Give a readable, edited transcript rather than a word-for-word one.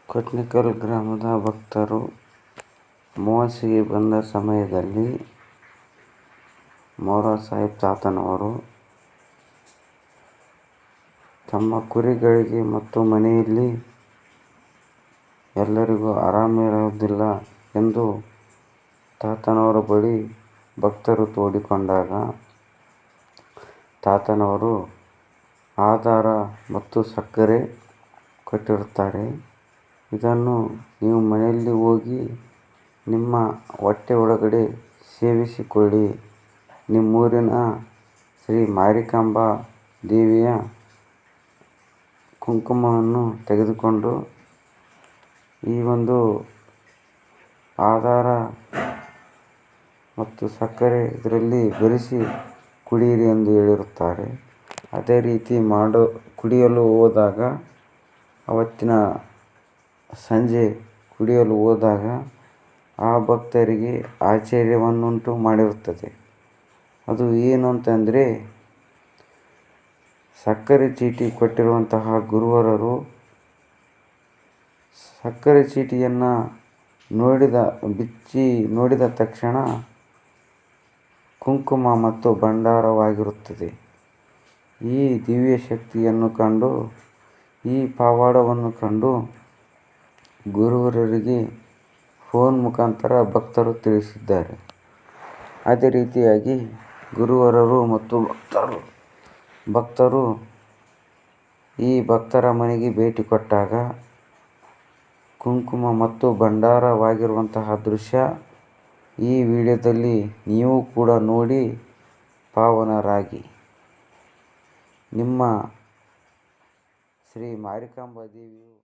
ಕೊಟ್ನಿಕಲ್ ಗ್ರಾಮದ ಭಕ್ತರು ಅಮಾವಾಸ್ಯೆಗೆ ಬಂದ ಸಮಯದಲ್ಲಿ ಮೌರಾಸಾಹೇಬ್ ತಾತನವರು ತಮ್ಮ ಕುರಿಗಳಿಗೆ ಮತ್ತು ಮನೆಯಲ್ಲಿ ಎಲ್ಲರಿಗೂ ಆರಾಮಿರುವುದಿಲ್ಲ ಎಂದು ತಾತನವರ ಬಳಿ ಭಕ್ತರು ತೋಡಿಕೊಂಡಾಗ ತಾತನವರು ಆಧಾರ ಮತ್ತು ಸಕ್ಕರೆ ಕೊಟ್ಟಿರುತ್ತಾರೆ. ಇದನ್ನು ನೀವು ಮನೆಯಲ್ಲಿ ಹೋಗಿ ನಿಮ್ಮ ಹೊಟ್ಟೆ ಒಳಗಡೆ ಸೇವಿಸಿಕೊಳ್ಳಿ. ನಿಮ್ಮೂರಿನ ಶ್ರೀ ಮಾರಿಕಾಂಬಾ ದೇವಿಯ ಕುಂಕುಮವನ್ನು ತೆಗೆದುಕೊಂಡು ಈ ಒಂದು ಆಧಾರ ಮತ್ತು ಸಕ್ಕರೆ ಇದರಲ್ಲಿ ಬೆರೆಸಿ ಕುಡಿಯಿರಿ ಎಂದು ಹೇಳಿರುತ್ತಾರೆ. ಅದೇ ರೀತಿ ಕುಡಿಯಲು ಹೋದಾಗ ಅವತ್ತಿನ ಸಂಜೆ ಕುಡಿಯಲು ಹೋದಾಗ ಆ ಭಕ್ತರಿಗೆ ಆಶ್ಚರ್ಯವನ್ನುಂಟು ಮಾಡಿರುತ್ತದೆ. ಅದು ಏನು ಅಂತಂದರೆ, ಸಕ್ಕರೆ ಚೀಟಿ ಕೊಟ್ಟಿರುವಂತಹ ಗುರುವರರು ಸಕ್ಕರೆ ಚೀಟಿಯನ್ನು ಬಿಚ್ಚಿ ನೋಡಿದ ತಕ್ಷಣ ಕುಂಕುಮ ಮತ್ತು ಭಂಡಾರವಾಗಿರುತ್ತದೆ. ಈ ದಿವ್ಯ ಶಕ್ತಿಯನ್ನು ಕಂಡು, ಈ ಪವಾಡವನ್ನು ಕಂಡು ಗುರುವರರಿಗೆ ಫೋನ್ ಮುಖಾಂತರ ಭಕ್ತರು ತಿಳಿಸಿದ್ದಾರೆ. ಅದೇ ರೀತಿಯಾಗಿ ಗುರುವರರು ಮತ್ತು ಭಕ್ತರು ಈ ಭಕ್ತರ ಮನೆಗೆ ಭೇಟಿ ಕೊಟ್ಟಾಗ ಕುಂಕುಮ ಮತ್ತು ಭಂಡಾರವಾಗಿರುವಂತಹ ದೃಶ್ಯ ಈ ವಿಡಿಯೋದಲ್ಲಿ ನೀವು ಕೂಡ ನೋಡಿ ಪಾವನರಾಗಿ. ನಿಮ್ಮ ಶ್ರೀ ಮಾರಿಕಾಂಬಾ ದೇವಿಯು